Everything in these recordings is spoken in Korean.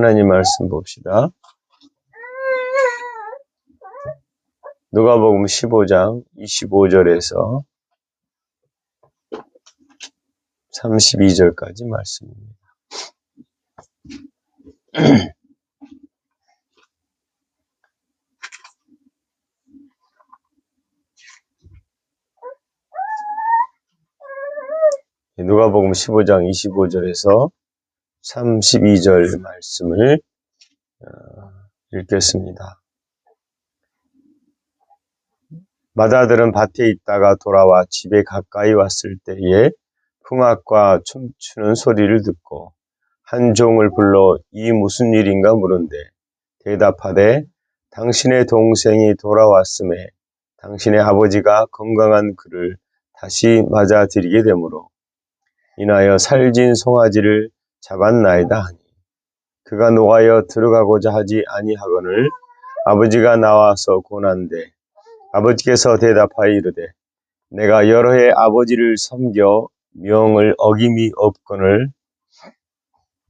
하나님 말씀 봅시다. 누가복음 15장 25절에서 32절까지 말씀입니다. 누가복음 15장 25절에서 32절 말씀을 읽겠습니다. 마다들은 밭에 있다가 돌아와 집에 가까이 왔을 때에 풍악과 춤추는 소리를 듣고 한 종을 불러 이 무슨 일인가 물은데 대답하되 당신의 동생이 돌아왔음에 당신의 아버지가 건강한 그를 다시 맞아들이게 되므로 인하여 살진 송아지를 잡았나이다 하니 그가 노하여 들어가고자 하지 아니하거늘 아버지가 나와서 고난되 아버지께서 대답하여 이르되 내가 여러 해 아버지를 섬겨 명을 어김이 없거늘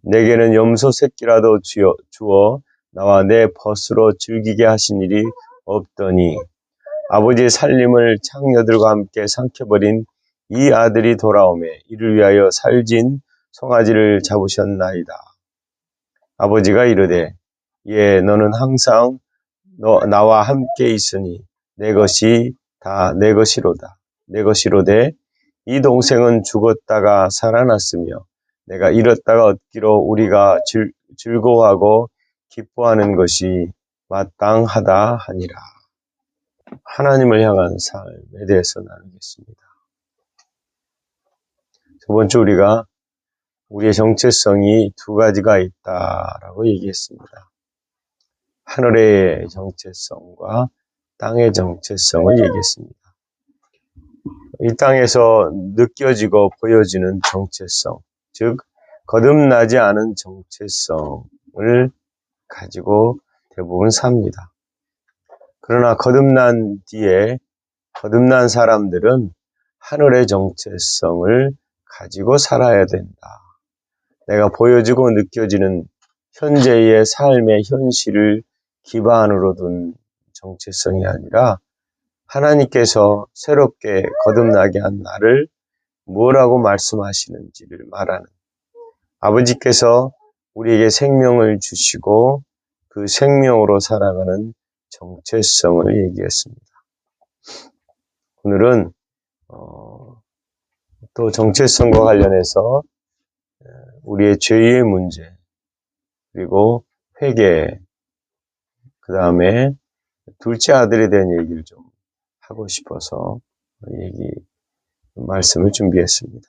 내게는 염소 새끼라도 주어 나와 내 벗으로 즐기게 하신 일이 없더니 아버지의 살림을 창녀들과 함께 삼켜버린 이 아들이 돌아오매 이를 위하여 살진 송아지를 잡으셨나이다. 아버지가 이르되 예 너는 항상 나와 함께 있으니 내 것이 다 내 것이로다. 내 것이로되 이 동생은 죽었다가 살아났으며 내가 잃었다가 얻기로 우리가 즐거워하고 기뻐하는 것이 마땅하다 하니라. 하나님을 향한 삶에 대해서 나누겠습니다. 두 번째 우리가 우리의 정체성이 두 가지가 있다라고 얘기했습니다. 하늘의 정체성과 땅의 정체성을 얘기했습니다. 이 땅에서 느껴지고 보여지는 정체성, 즉 거듭나지 않은 정체성을 가지고 대부분 삽니다. 그러나 거듭난 뒤에 거듭난 사람들은 하늘의 정체성을 가지고 살아야 된다. 내가 보여지고 느껴지는 현재의 삶의 현실을 기반으로 둔 정체성이 아니라 하나님께서 새롭게 거듭나게 한 나를 뭐라고 말씀하시는지를 말하는 아버지께서 우리에게 생명을 주시고 그 생명으로 살아가는 정체성을 얘기했습니다. 오늘은 또 정체성과 관련해서 우리의 죄의 문제 그리고 회개 그 다음에 둘째 아들에 대한 얘기를 좀 하고 싶어서 말씀을 준비했습니다.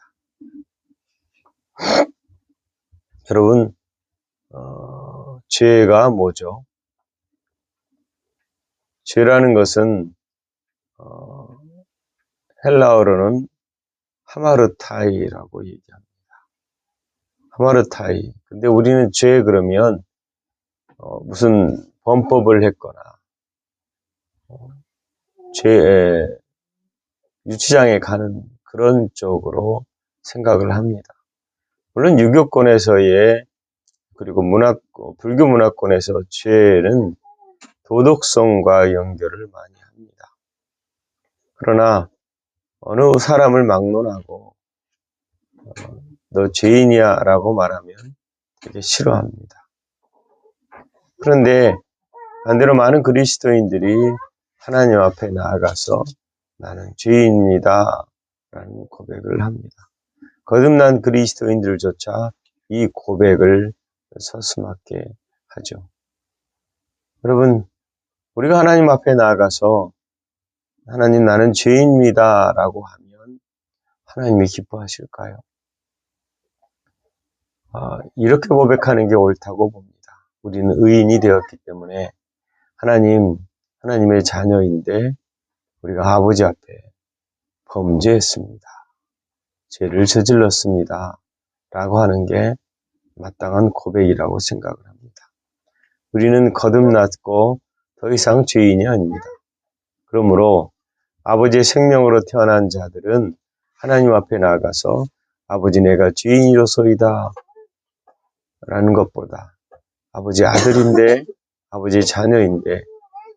여러분 죄가 뭐죠? 죄라는 것은 헬라어로는 하마르타이라고 얘기합니다. 하마르타이. 근데 우리는 죄 그러면 무슨 범법을 했거나 죄 유치장에 가는 그런 쪽으로 생각을 합니다. 물론 유교권에서의 그리고 불교 문화권에서 죄는 도덕성과 연결을 많이 합니다. 그러나 어느 사람을 막론하고 너 죄인이야 라고 말하면 되게 싫어합니다. 그런데 반대로 많은 그리스도인들이 하나님 앞에 나아가서 나는 죄인입니다 라는 고백을 합니다. 거듭난 그리스도인들조차 이 고백을 서슴하게 하죠. 여러분 우리가 하나님 앞에 나아가서 하나님 나는 죄인입니다 라고 하면 하나님이 기뻐하실까요? 이렇게 고백하는 게 옳다고 봅니다. 우리는 의인이 되었기 때문에 하나님의 자녀인데 우리가 아버지 앞에 범죄했습니다. 죄를 저질렀습니다. 라고 하는 게 마땅한 고백이라고 생각을 합니다. 우리는 거듭났고 더 이상 죄인이 아닙니다. 그러므로 아버지의 생명으로 태어난 자들은 하나님 앞에 나아가서 아버지 내가 죄인이로소이다 라는 것보다 아버지 아들인데, 아버지 자녀인데,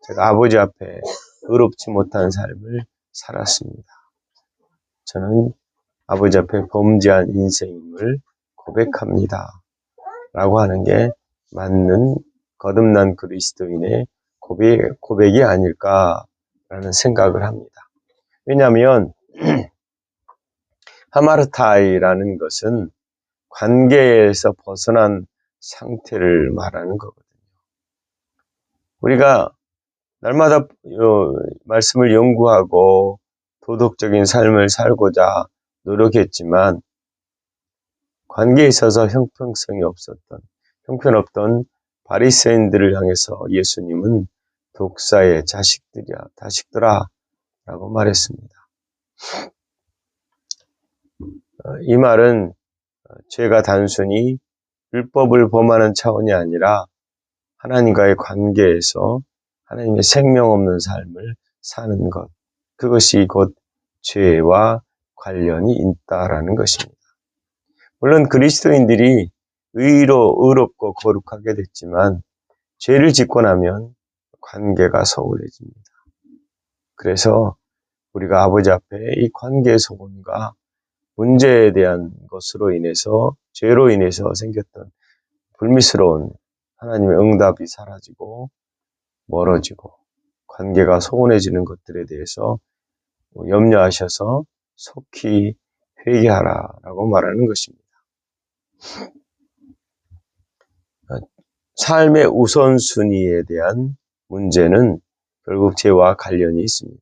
제가 아버지 앞에 의롭지 못한 삶을 살았습니다. 저는 아버지 앞에 범죄한 인생임을 고백합니다. 라고 하는 게 맞는 거듭난 그리스도인의 고백이 아닐까라는 생각을 합니다. 왜냐하면 하마르타이라는 것은 관계에서 벗어난 상태를 말하는 거거든요. 우리가 날마다 말씀을 연구하고 도덕적인 삶을 살고자 노력했지만 관계에 있어서 형편없던 바리새인들을 향해서 예수님은 독사의 자식들아 라고 말했습니다. 이 말은 죄가 단순히 율법을 범하는 차원이 아니라 하나님과의 관계에서 하나님의 생명 없는 삶을 사는 것, 그것이 곧 죄와 관련이 있다라는 것입니다. 물론 그리스도인들이 의롭고 거룩하게 됐지만 죄를 짓고 나면 관계가 소홀해집니다. 그래서 우리가 아버지 앞에 이 관계 소원과 문제에 대한 것으로 인해서 죄로 인해서 생겼던 불미스러운 하나님의 응답이 사라지고 멀어지고 관계가 소원해지는 것들에 대해서 염려하셔서 속히 회개하라라고 말하는 것입니다. 삶의 우선순위에 대한 문제는 결국 죄와 관련이 있습니다.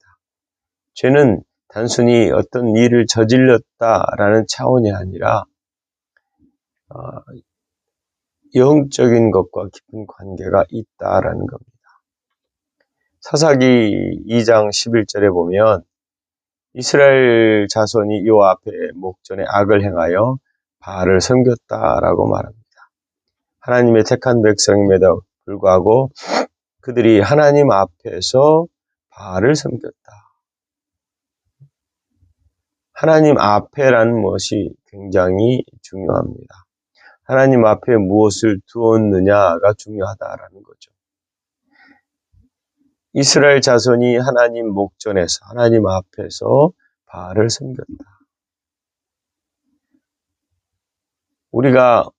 죄는 단순히 어떤 일을 저질렀다라는 차원이 아니라 영적인 것과 깊은 관계가 있다라는 겁니다. 사사기 2장 11절에 보면 이스라엘 자손이 여호와 앞에 목전에 악을 행하여 바알을 섬겼다라고 말합니다. 하나님의 택한 백성임에도 불구하고 그들이 하나님 앞에서 바알을 섬겼다. 하나님 앞에라는 것이 굉장히 중요합니다. 하나님 앞에 무엇을 두었느냐가 중요하다라는 거죠. 이스라엘 자손이 하나님 목전에서 하나님 앞에서 바알을 섬겼다. 우리가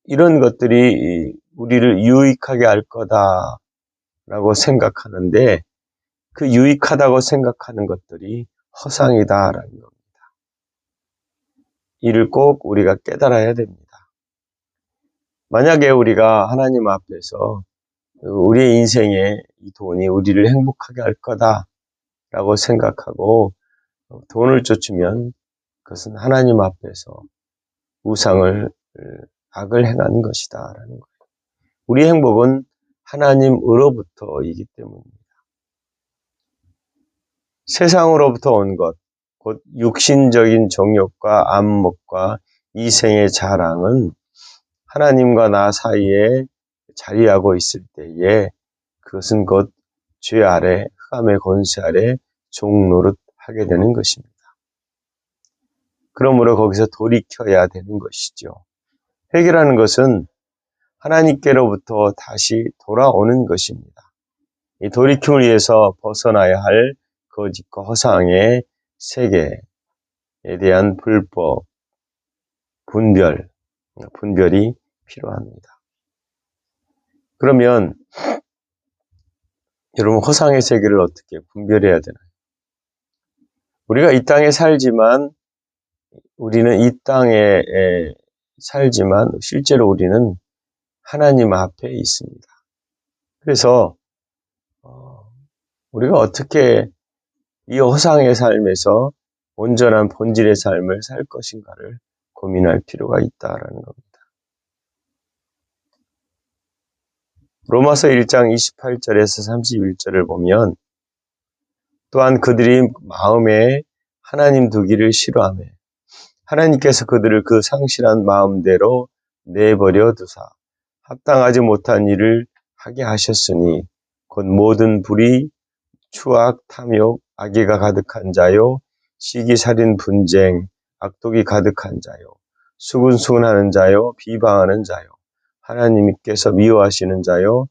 이런 것들이 우리를 유익하게 할 거다라고 생각하는데 그 유익하다고 생각하는 것들이 허상이다라는 겁니다. 이를 꼭 우리가 깨달아야 됩니다. 만약에 우리가 하나님 앞에서 우리의 인생에 이 돈이 우리를 행복하게 할 거다라고 생각하고 돈을 쫓으면 그것은 하나님 앞에서 악을 행하는 것이다라는 거예요. 우리 행복은 하나님으로부터이기 때문입니다. 세상으로부터 온 것, 곧 육신적인 정욕과 안목과 이생의 자랑은 하나님과 나 사이에 자리하고 있을 때에 그것은 곧 죄 아래, 흑암의 권세 아래 종노릇 하게 되는 것입니다. 그러므로 거기서 돌이켜야 되는 것이죠. 회개라는 것은 하나님께로부터 다시 돌아오는 것입니다. 이 돌이킴을 위해서 벗어나야 할 거짓과 허상의 세계에 대한 분별이 필요합니다. 그러면 여러분 허상의 세계를 어떻게 분별해야 되나요? 우리가 이 땅에 살지만 실제로 우리는 하나님 앞에 있습니다. 그래서 우리가 어떻게 이 허상의 삶에서 온전한 본질의 삶을 살 것인가를 고민할 필요가 있다라는 겁니다. 로마서 1장 28절에서 31절을 보면 또한 그들이 마음에 하나님 두기를 싫어하며 하나님께서 그들을 그 상실한 마음대로 내버려 두사 합당하지 못한 일을 하게 하셨으니 곧 모든 불의, 추악, 탐욕, 악의가 가득한 자요, 시기살인, 분쟁, 악독이 가득한 자요, 수군수군하는 자요, 비방하는 자요, 하나님께서 미워하시는 자요,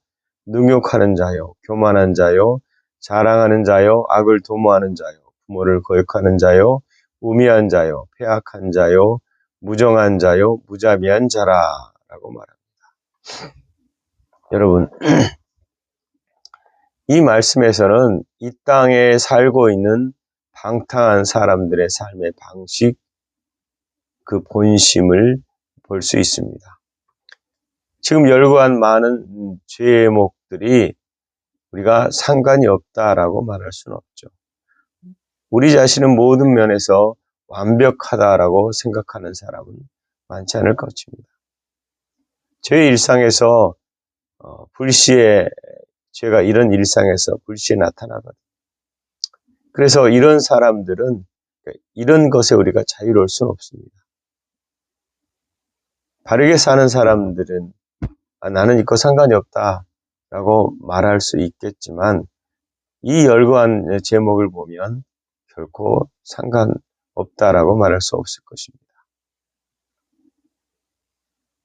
능욕하는 자요, 교만한 자요, 자랑하는 자요, 악을 도모하는 자요, 부모를 거역하는 자요, 우매한 자요, 패악한 자요, 무정한 자요, 무자비한 자라라고 말합니다. 여러분, 이 말씀에서는 이 땅에 살고 있는 방탕한 사람들의 삶의 방식, 그 본심을 볼 수 있습니다. 지금 열거한 많은 죄목들이 우리가 상관이 없다라고 말할 수는 없죠. 우리 자신은 모든 면에서 완벽하다라고 생각하는 사람은 많지 않을 것입니다. 제 일상에서 불시에 죄가 이런 일상에서 불시에 나타나거든요. 그래서 이런 사람들은 이런 것에 우리가 자유로울 수는 없습니다. 바르게 사는 사람들은 나는 이거 상관이 없다라고 말할 수 있겠지만 이 열거한 제목을 보면 결코 상관없다라고 말할 수 없을 것입니다.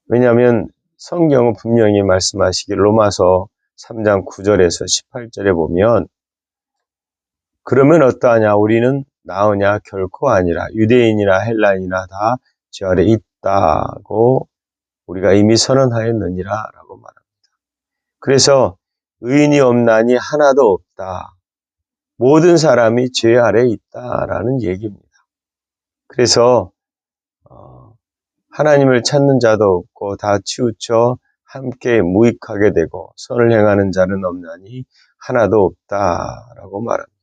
왜냐하면 성경은 분명히 말씀하시길 로마서 3장 9절에서 18절에 보면 그러면 어떠하냐 우리는 나으냐 결코 아니라 유대인이나 헬라인이나 다 죄 아래 있다고 우리가 이미 선언하였느니라 라고 말합니다. 그래서 의인이 없나니 하나도 없다. 모든 사람이 죄 아래 있다라는 얘기입니다. 그래서 하나님을 찾는 자도 없고 다 치우쳐 함께 무익하게 되고 선을 행하는 자는 없나니 하나도 없다라고 말합니다.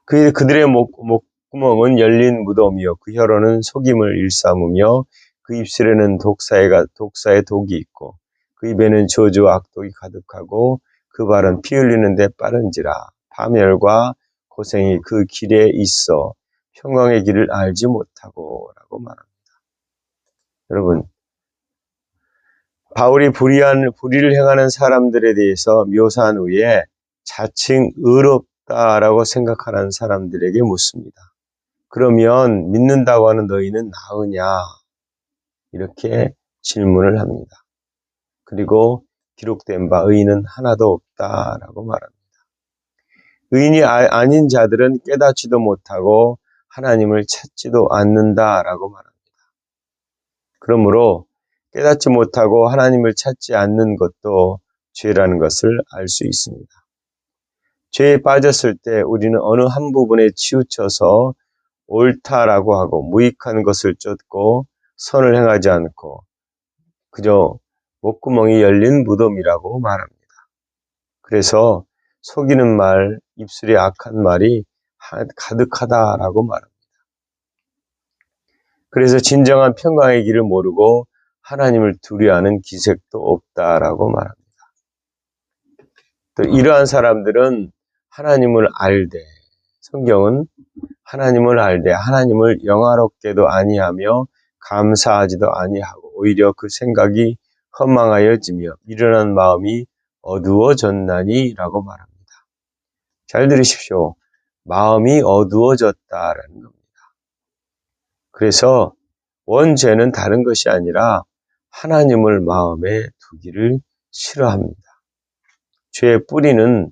그들의 목구멍은 열린 무덤이요 그 혀로는 속임을 일삼으며 그 입술에는 독사의 독이 있고 그 입에는 저주와 악독이 가득하고 그 발은 피 흘리는 데 빠른지라 파멸과 고생이 그 길에 있어 평강의 길을 알지 못하고 라고 말합니다. 여러분, 바울이 불의를 행하는 사람들에 대해서 묘사한 후에 자칭 의롭다라고 생각하는 사람들에게 묻습니다. 그러면 믿는다고 하는 너희는 나으냐? 이렇게 질문을 합니다. 그리고 기록된 바 의인은 하나도 없다라고 말합니다. 의인이 아닌 자들은 깨닫지도 못하고 하나님을 찾지도 않는다라고 말합니다. 그러므로 깨닫지 못하고 하나님을 찾지 않는 것도 죄라는 것을 알 수 있습니다. 죄에 빠졌을 때 우리는 어느 한 부분에 치우쳐서 옳다라고 하고 무익한 것을 쫓고 선을 행하지 않고 그저 목구멍이 열린 무덤이라고 말합니다. 그래서 속이는 말, 입술에 악한 말이 가득하다라고 말합니다. 그래서 진정한 평강의 길을 모르고 하나님을 두려워하는 기색도 없다라고 말합니다. 또 이러한 사람들은 하나님을 알되 성경은 하나님을 알되 하나님을 영화롭게도 아니하며 감사하지도 아니하고 오히려 그 생각이 허망하여지며 미련한 마음이 어두워졌나니 라고 말합니다. 잘 들으십시오. 마음이 어두워졌다라는 겁니다. 그래서 원죄는 다른 것이 아니라 하나님을 마음에 두기를 싫어합니다. 죄의 뿌리는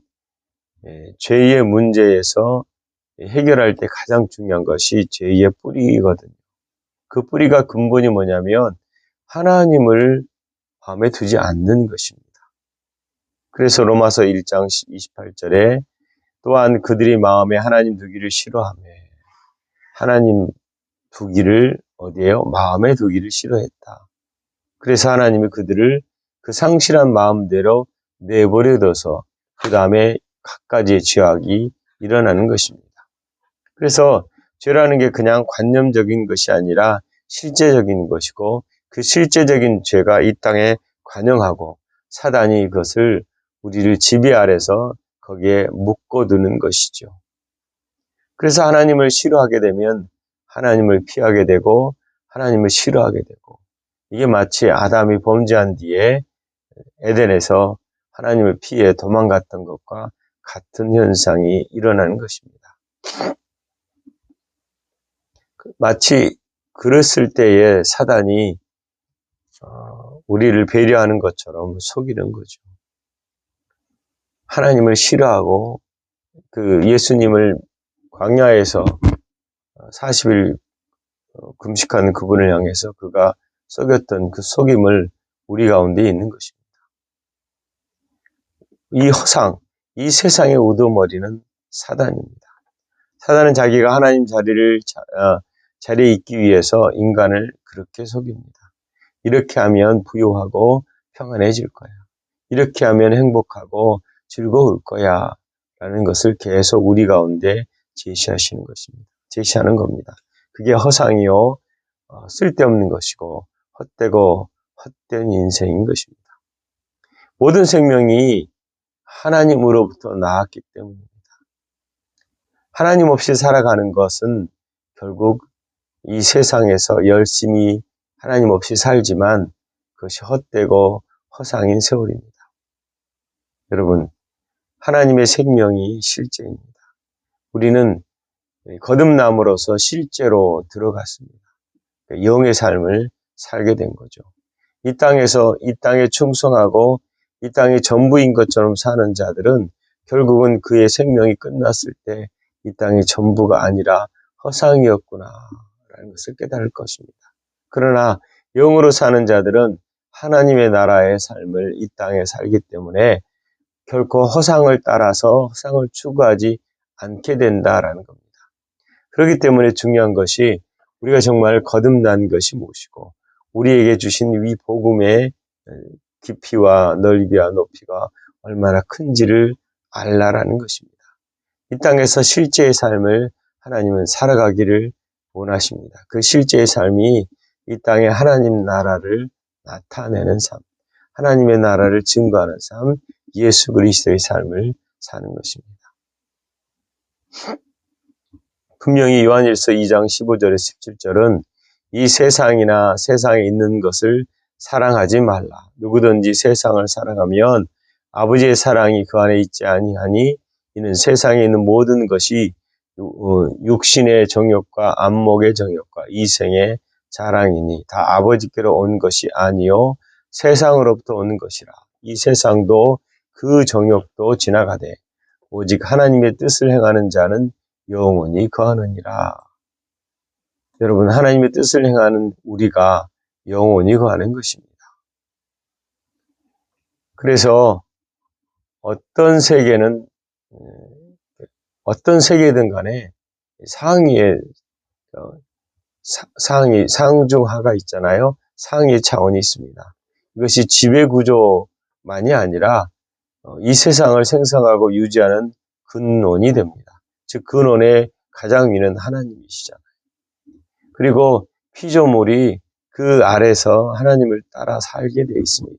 죄의 문제에서 해결할 때 가장 중요한 것이 죄의 뿌리거든요. 그 뿌리가 근본이 뭐냐면 하나님을 마음에 두지 않는 것입니다. 그래서 로마서 1장 28절에 또한 그들이 마음에 하나님 두기를 싫어하며 하나님 두기를 어디에요? 마음에 두기를 싫어했다. 그래서 하나님이 그들을 그 상실한 마음대로 내버려둬서 그 다음에 갖가지의 죄악이 일어나는 것입니다. 그래서 죄라는 게 그냥 관념적인 것이 아니라 실제적인 것이고 그 실제적인 죄가 이 땅에 관영하고 사단이 이것을 우리를 지배 아래서 거기에 묶어두는 것이죠. 그래서 하나님을 싫어하게 되면 하나님을 피하게 되고 하나님을 싫어하게 되고 이게 마치 아담이 범죄한 뒤에 에덴에서 하나님을 피해 도망갔던 것과 같은 현상이 일어나는 것입니다. 마치 그랬을 때에 사단이 우리를 배려하는 것처럼 속이는 거죠. 하나님을 싫어하고 그 예수님을 광야에서 40일 금식하는 그분을 향해서 그가 속였던 그 속임을 우리 가운데 있는 것입니다. 이 허상, 이 세상의 우두머리는 사단입니다. 사단은 자기가 하나님 자리에 있기 위해서 인간을 그렇게 속입니다. 이렇게 하면 부유하고 평안해질 거야. 이렇게 하면 행복하고 즐거울 거야. 라는 것을 계속 우리 가운데 제시하시는 것입니다. 제시하는 겁니다. 그게 허상이요, 쓸데없는 것이고, 헛되고 헛된 인생인 것입니다. 모든 생명이 하나님으로부터 나왔기 때문입니다. 하나님 없이 살아가는 것은 결국 이 세상에서 열심히 하나님 없이 살지만 그것이 헛되고 허상인 세월입니다. 여러분, 하나님의 생명이 실제입니다. 우리는 거듭남으로서 실제로 들어갔습니다. 영의 삶을 살게 된 거죠. 이 땅에 충성하고 이 땅이 전부인 것처럼 사는 자들은 결국은 그의 생명이 끝났을 때 이 땅이 전부가 아니라 허상이었구나라는 것을 깨달을 것입니다. 그러나 영으로 사는 자들은 하나님의 나라의 삶을 이 땅에 살기 때문에 결코 허상을 따라서 허상을 추구하지 않게 된다라는 겁니다. 그렇기 때문에 중요한 것이 우리가 정말 거듭난 것이 무엇이고 우리에게 주신 이 복음의 깊이와 넓이와 높이가 얼마나 큰지를 알라라는 것입니다. 이 땅에서 실제의 삶을 하나님은 살아가기를 원하십니다. 그 실제의 삶이 이 땅에 하나님 나라를 나타내는 삶, 하나님의 나라를 증거하는 삶, 예수 그리스도의 삶을 사는 것입니다. 분명히 요한일서 2장 15절에 17절은 이 세상이나 세상에 있는 것을 사랑하지 말라. 누구든지 세상을 사랑하면 아버지의 사랑이 그 안에 있지 아니하니 이는 세상에 있는 모든 것이 육신의 정욕과 안목의 정욕과 이생의 자랑이니 다 아버지께로 온 것이 아니요 세상으로부터 온 것이라. 이 세상도 그 정욕도 지나가되 오직 하나님의 뜻을 행하는 자는 영원히 거하느니라. 여러분, 하나님의 뜻을 행하는 우리가 영원히 거하는 것입니다. 그래서 어떤 세계든 간에 상중하가 있잖아요. 상위 차원이 있습니다. 이것이 지배구조만이 아니라 이 세상을 생성하고 유지하는 근원이 됩니다. 즉 근원의 가장 위는 하나님이시잖아요. 그리고 피조물이 그 아래서 하나님을 따라 살게 되어 있습니다.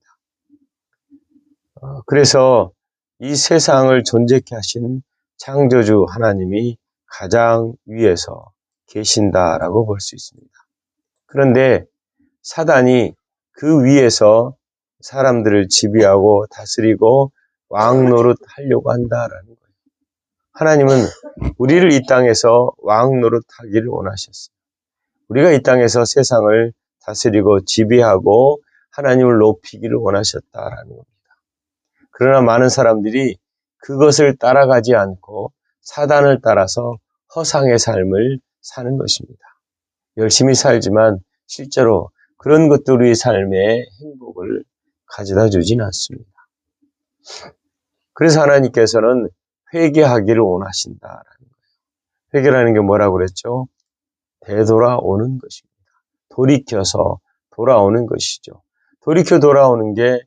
그래서 이 세상을 존재케 하신 창조주 하나님이 가장 위에서 계신다라고 볼 수 있습니다. 그런데 사단이 그 위에서 사람들을 지배하고 다스리고 왕노릇 하려고 한다라는 거예요. 하나님은 우리를 이 땅에서 왕노릇 하기를 원하셨어요. 우리가 이 땅에서 세상을 다스리고 지배하고 하나님을 높이기를 원하셨다라는 겁니다. 그러나 많은 사람들이 그것을 따라가지 않고 사단을 따라서 허상의 삶을 사는 것입니다. 열심히 살지만 실제로 그런 것들이 삶의 행복을 가져다 주진 않습니다. 그래서 하나님께서는 회개하기를 원하신다라는 거예요. 회개라는 게 뭐라고 그랬죠? 되돌아오는 것입니다. 돌이켜서 돌아오는 것이죠. 돌이켜 돌아오는 게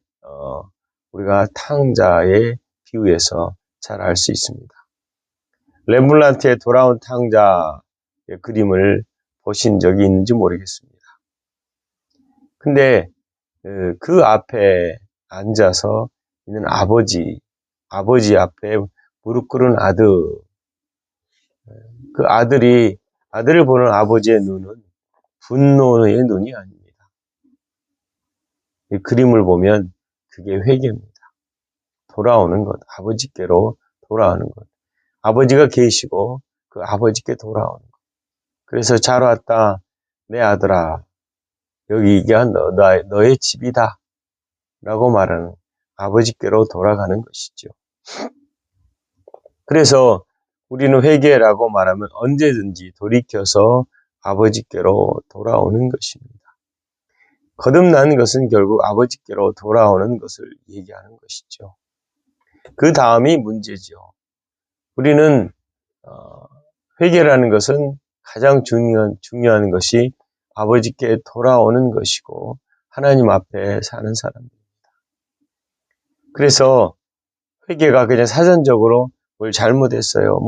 우리가 탕자의 비유에서 잘 알 수 있습니다. 렘블란트의 돌아온 탕자의 그림을 보신 적이 있는지 모르겠습니다. 근데 그 앞에 앉아서 있는 아버지 앞에 무릎 꿇은 아들, 그 아들을 보는 아버지의 눈은 분노의 눈이 아닙니다. 이 그림을 보면 그게 회개입니다. 돌아오는 것, 아버지께로 돌아오는 것. 아버지가 계시고 그 아버지께 돌아오는 것. 그래서 잘 왔다, 내 아들아. 여기가 너의 집이다. 라고 말하는 아버지께로 돌아가는 것이죠. 그래서 우리는 회개라고 말하면 언제든지 돌이켜서 아버지께로 돌아오는 것입니다. 거듭나는 것은 결국 아버지께로 돌아오는 것을 얘기하는 것이죠. 그 다음이 문제죠. 우리는 회개라는 것은 가장 중요한 것이 아버지께 돌아오는 것이고 하나님 앞에 사는 사람입니다. 그래서 회개가 그냥 사전적으로 뭘 잘못했어요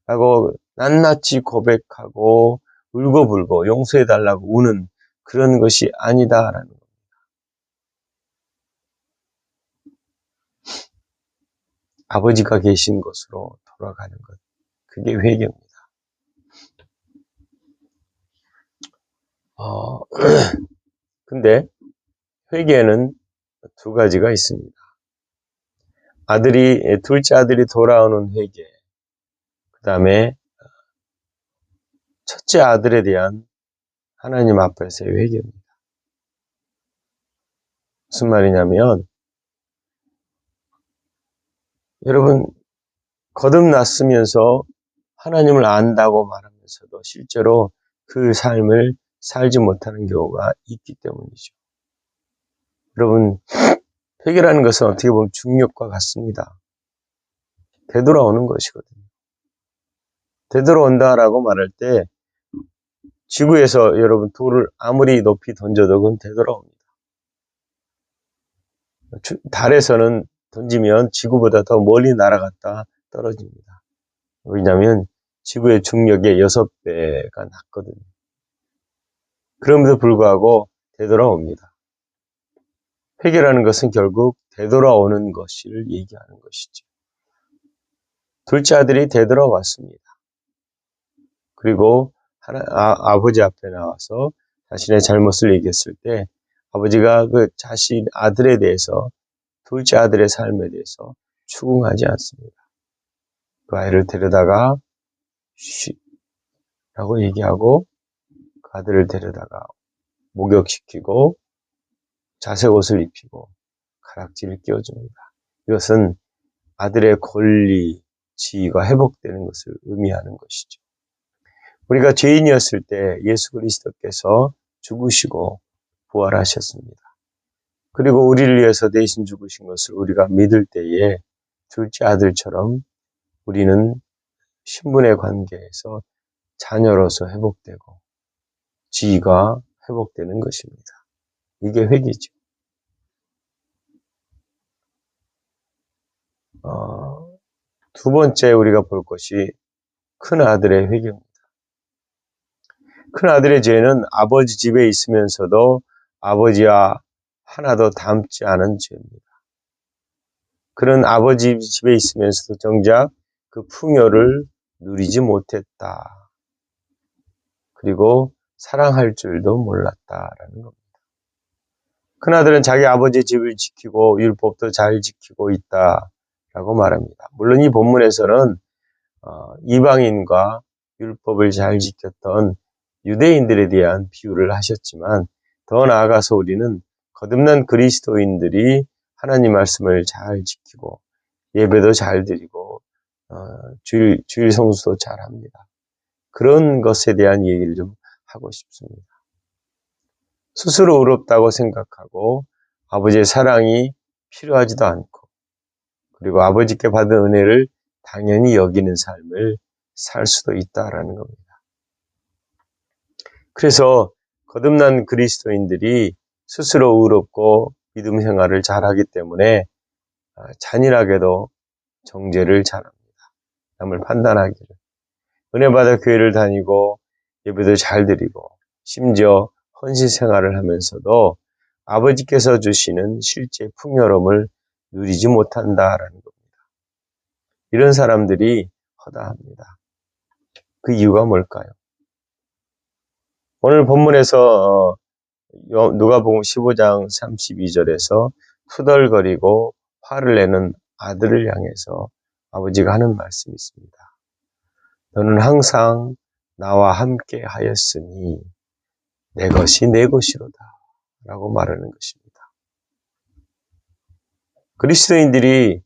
라고 낱낱이 고백하고 울고불고 용서해달라고 우는 그런 것이 아니다라는 겁니다. 아버지가 계신 곳으로 돌아가는 것, 그게 회개입니다. 근데 회개는 두 가지가 있습니다. 둘째 아들이 돌아오는 회개, 그 다음에 첫째 아들에 대한 하나님 앞에서의 회개입니다. 무슨 말이냐면, 여러분, 거듭났으면서 하나님을 안다고 말하면서도 실제로 그 삶을 살지 못하는 경우가 있기 때문이죠. 여러분, 회개라는 것은 어떻게 보면 중력과 같습니다. 되돌아오는 것이거든요. 되돌아온다라고 말할 때 지구에서 여러분 돌을 아무리 높이 던져도 그건 되돌아옵니다. 달에서는 던지면 지구보다 더 멀리 날아갔다 떨어집니다. 왜냐하면 지구의 중력의 6배가 낮거든요. 그럼에도 불구하고 되돌아옵니다. 회개라는 것은 결국 되돌아오는 것을 얘기하는 것이죠. 둘째 아들이 되돌아왔습니다. 그리고 아버지 앞에 나와서 자신의 잘못을 얘기했을 때 아버지가 그 아들에 대해서 둘째 아들의 삶에 대해서 추궁하지 않습니다. 그 아이를 데려다가 라고 얘기하고 그 아들을 데려다가 목욕시키고 자색 옷을 입히고 가락지를 끼워줍니다. 이것은 아들의 권리, 지위가 회복되는 것을 의미하는 것이죠. 우리가 죄인이었을 때 예수 그리스도께서 죽으시고 부활하셨습니다. 그리고 우리를 위해서 대신 죽으신 것을 우리가 믿을 때에 둘째 아들처럼 우리는 신분의 관계에서 자녀로서 회복되고 지위가 회복되는 것입니다. 이게 회개죠. 두 번째 우리가 볼 것이 큰 아들의 회개입니다. 큰 아들의 죄는 아버지 집에 있으면서도 아버지와 하나도 닮지 않은 죄입니다. 그런 아버지 집에 있으면서도 정작 그 풍요를 누리지 못했다. 그리고 사랑할 줄도 몰랐다라는 겁니다. 큰아들은 자기 아버지의 집을 지키고 율법도 잘 지키고 있다라고 말합니다. 물론 이 본문에서는 이방인과 율법을 잘 지켰던 유대인들에 대한 비유를 하셨지만 더 나아가서 우리는 거듭난 그리스도인들이 하나님 말씀을 잘 지키고 예배도 잘 드리고 주일 성수도 잘 합니다. 그런 것에 대한 얘기를 좀 하고 싶습니다. 스스로 의롭다고 생각하고 아버지의 사랑이 필요하지도 않고 그리고 아버지께 받은 은혜를 당연히 여기는 삶을 살 수도 있다라는 겁니다. 그래서 거듭난 그리스도인들이 스스로 의롭고 믿음 생활을 잘하기 때문에 잔인하게도 정죄를 잘합니다. 남을 판단하기를. 은혜 받아 교회를 다니고 예배도 잘 드리고 심지어 헌신 생활을 하면서도 아버지께서 주시는 실제 풍요로움을 누리지 못한다라는 겁니다. 이런 사람들이 허다합니다. 그 이유가 뭘까요? 오늘 본문에서 누가복음 15장 32절에서 투덜거리고 화를 내는 아들을 향해서 아버지가 하는 말씀이 있습니다. 너는 항상 나와 함께 하였으니 내 것이 내 것이로다 라고 말하는 것입니다. 그리스도인들이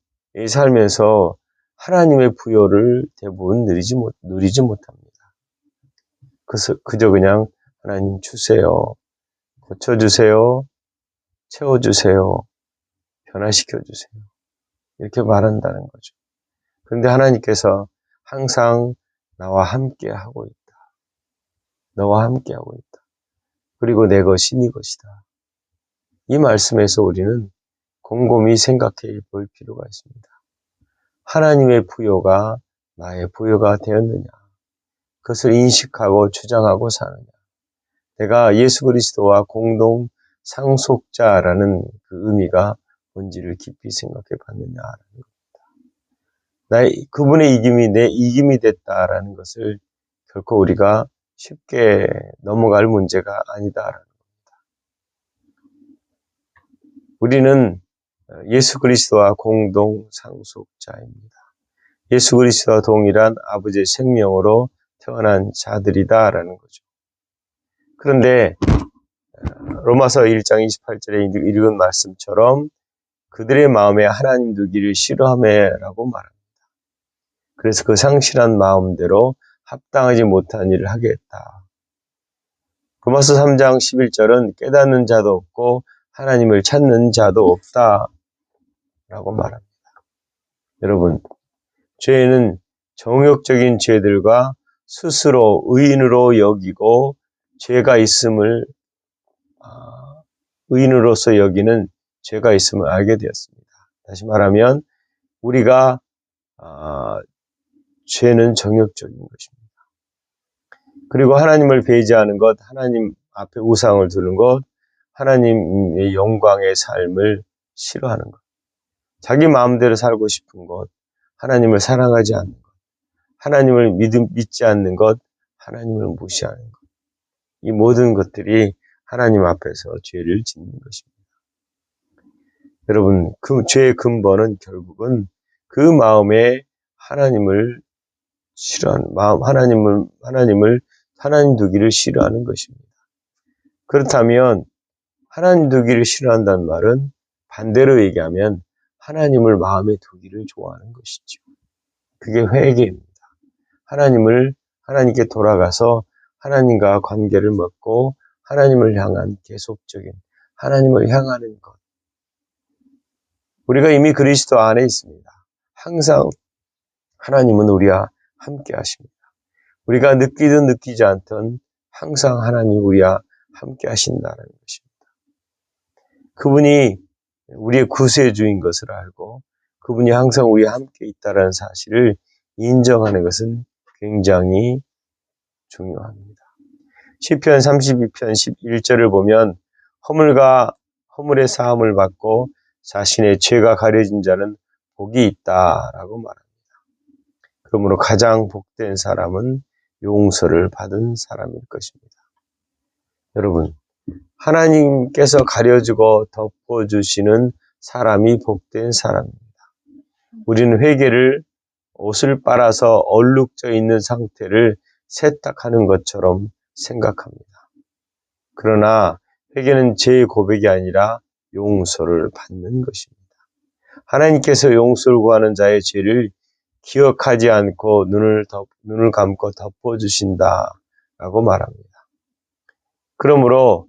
살면서 하나님의 부여를 대부분 누리지 못합니다. 그저 그냥 하나님 주세요, 고쳐주세요, 채워주세요, 변화시켜주세요, 이렇게 말한다는 거죠. 그런데 하나님께서 항상 나와 함께 하고 있다. 너와 함께 하고 있다. 그리고 내 것이 네 것이다. 이 말씀에서 우리는 곰곰이 생각해 볼 필요가 있습니다. 하나님의 부여가 나의 부여가 되었느냐? 그것을 인식하고 주장하고 사느냐? 내가 예수 그리스도와 공동 상속자라는 그 의미가 뭔지를 깊이 생각해 봤느냐라는 겁니다. 그분의 이김이 내 이김이 됐다라는 것을 결코 우리가 쉽게 넘어갈 문제가 아니다라는 겁니다. 우리는 예수 그리스도와 공동 상속자입니다. 예수 그리스도와 동일한 아버지의 생명으로 태어난 자들이다라는 거죠. 그런데 로마서 1장 28절에 읽은 말씀처럼 그들의 마음에 하나님 두기를 싫어하매라고 말합니다. 그래서 그 상실한 마음대로 합당하지 못한 일을 하게 했다. 로마서 3장 11절은 깨닫는 자도 없고 하나님을 찾는 자도 없다 라고 말합니다. 여러분, 죄는 정욕적인 죄들과 스스로 의인으로 여기고 죄가 있음을 의인으로서 여기는 죄가 있음을 알게 되었습니다. 다시 말하면 우리가 죄는 정욕적인 것입니다. 그리고 하나님을 배제하는 것, 하나님 앞에 우상을 두는 것, 하나님의 영광의 삶을 싫어하는 것, 자기 마음대로 살고 싶은 것, 하나님을 사랑하지 않는 것, 하나님을 믿지 않는 것, 하나님을 무시하는 것, 이 모든 것들이 하나님 앞에서 죄를 짓는 것입니다. 여러분, 그 죄의 근본은 결국은 그 마음에 하나님을 싫어하는 마음, 하나님 두기를 싫어하는 것입니다. 그렇다면 하나님 두기를 싫어한다는 말은 반대로 얘기하면 하나님을 마음에 두기를 좋아하는 것이죠. 그게 회개입니다. 하나님께 돌아가서 하나님과 관계를 맺고 하나님을 향한 계속적인 하나님을 향하는 것. 우리가 이미 그리스도 안에 있습니다. 항상 하나님은 우리와 함께 하십니다. 우리가 느끼든 느끼지 않든 항상 하나님 우리와 함께 하신다는 것입니다. 그분이 우리의 구세주인 것을 알고 그분이 항상 우리와 함께 있다는 사실을 인정하는 것은 굉장히 중요합니다. 시편 32편 11절을 보면 허물의 사함을 받고 자신의 죄가 가려진 자는 복이 있다라고 말합니다. 그러므로 가장 복된 사람은 용서를 받은 사람일 것입니다. 여러분, 하나님께서 가려주고 덮어주시는 사람이 복된 사람입니다. 우리는 회개를 옷을 빨아서 얼룩져 있는 상태를 세탁하는 것처럼 생각합니다. 그러나 회개는 죄의 고백이 아니라 용서를 받는 것입니다. 하나님께서 용서를 구하는 자의 죄를 기억하지 않고 눈을 감고 덮어주신다라고 말합니다. 그러므로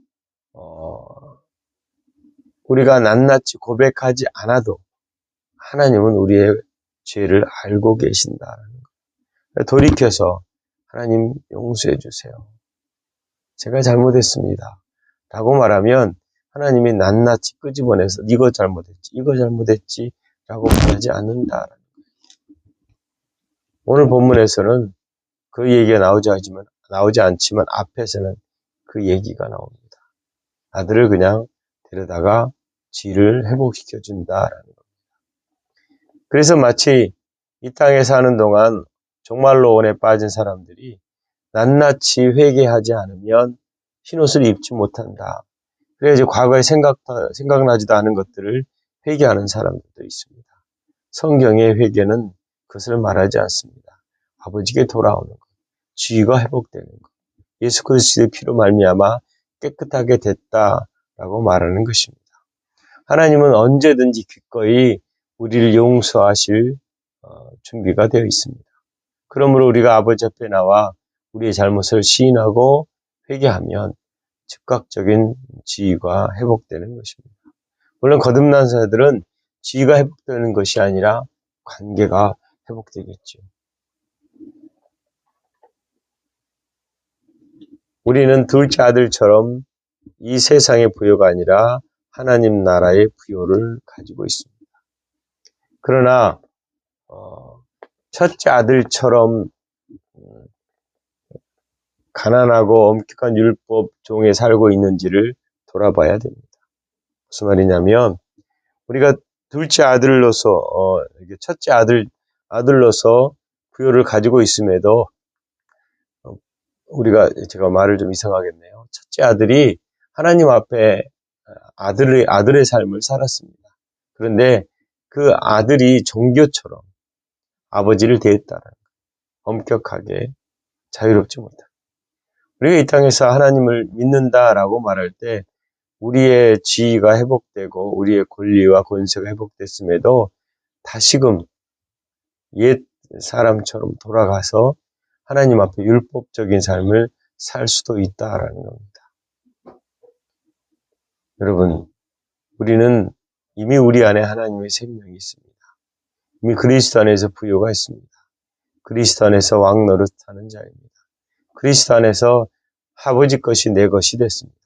우리가 낱낱이 고백하지 않아도 하나님은 우리의 죄를 알고 계신다는 거예요. 돌이켜서 하나님 용서해 주세요. 제가 잘못했습니다. 라고 말하면 하나님이 낱낱이 끄집어내서 이거 잘못했지 라고 말하지 않는다라는 거예요. 오늘 본문에서는 그 얘기가 나오지 않지만 앞에서는 그 얘기가 나옵니다. 아들을 그냥 데려다가 죄를 회복시켜준다라는 겁니다. 그래서 마치 이 땅에 사는 동안 종말로 원에 빠진 사람들이 낱낱이 회개하지 않으면 흰옷을 입지 못한다. 그래서 과거에 생각나지도 않은 것들을 회개하는 사람들도 있습니다. 성경의 회개는 그것을 말하지 않습니다. 아버지께 돌아오는 것, 죄가 회복되는 것, 예수 그리스도의 피로 말미암아 깨끗하게 됐다라고 말하는 것입니다. 하나님은 언제든지 기꺼이 우리를 용서하실 준비가 되어 있습니다. 그러므로 우리가 아버지 앞에 나와 우리의 잘못을 시인하고 회개하면 즉각적인 지위가 회복되는 것입니다. 물론 거듭난 자들은 지위가 회복되는 것이 아니라 관계가 회복되겠죠. 우리는 둘째 아들처럼 이 세상의 부요가 아니라 하나님 나라의 부요를 가지고 있습니다. 그러나 첫째 아들처럼 가난하고 엄격한 율법 종에 살고 있는지를 돌아봐야 됩니다. 무슨 말이냐면 우리가 둘째 아들로서 첫째 아들로서 부요를 가지고 있음에도 제가 말을 좀 이상하겠네요. 첫째 아들이 하나님 앞에 아들의 삶을 살았습니다. 그런데 그 아들이 종교처럼 아버지를 대했다는 엄격하게 자유롭지 못한. 우리가 이 땅에서 하나님을 믿는다라고 말할 때 우리의 지위가 회복되고 우리의 권리와 권세가 회복됐음에도 다시금 옛 사람처럼 돌아가서 하나님 앞에 율법적인 삶을 살 수도 있다라는 겁니다. 여러분, 우리는 이미 우리 안에 하나님의 생명이 있습니다. 이미 그리스도 안에서 부요가 있습니다. 그리스도 안에서 왕 노릇하는 자입니다. 그리스도 안에서 아버지 것이 내 것이 됐습니다.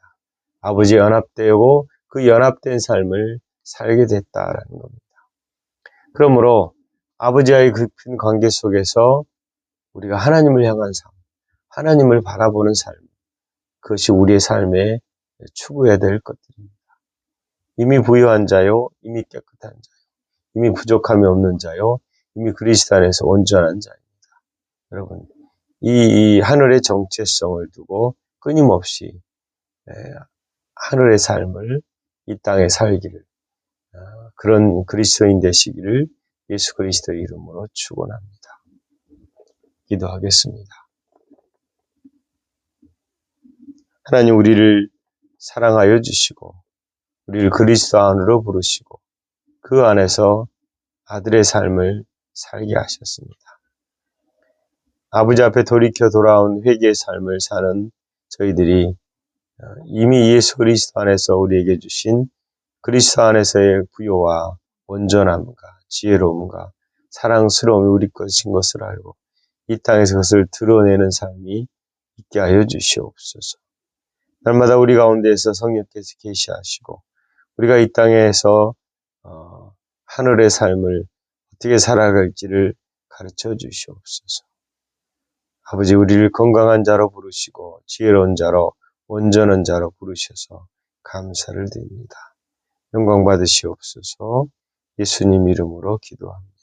아버지 연합되고 그 연합된 삶을 살게 됐다라는 겁니다. 그러므로 아버지와의 깊은 관계 속에서 우리가 하나님을 향한 삶, 하나님을 바라보는 삶, 그것이 우리의 삶에 추구해야 될 것들입니다. 이미 부유한 자요, 이미 깨끗한 자요, 이미 부족함이 없는 자요, 이미 그리스도 안에서 온전한 자입니다. 여러분, 이 하늘의 정체성을 두고 끊임없이 하늘의 삶을 이 땅에 살기를, 그런 그리스도인 되시기를 예수 그리스도의 이름으로 축원합니다. 기도하겠습니다. 하나님, 우리를 사랑하여 주시고 우리를 그리스도 안으로 부르시고 그 안에서 아들의 삶을 살게 하셨습니다. 아버지 앞에 돌이켜 돌아온 회개의 삶을 사는 저희들이 이미 예수 그리스도 안에서 우리에게 주신 그리스도 안에서의 부요와 온전함과 지혜로움과 사랑스러움이 우리 것인 것을 알고 이 땅에서 그것을 드러내는 삶이 있게 하여 주시옵소서. 날마다 우리 가운데에서 성령께서 계시하시고 우리가 이 땅에서 하늘의 삶을 어떻게 살아갈지를 가르쳐 주시옵소서. 아버지, 우리를 건강한 자로 부르시고 지혜로운 자로 온전한 자로 부르셔서 감사를 드립니다. 영광 받으시옵소서. 예수님 이름으로 기도합니다.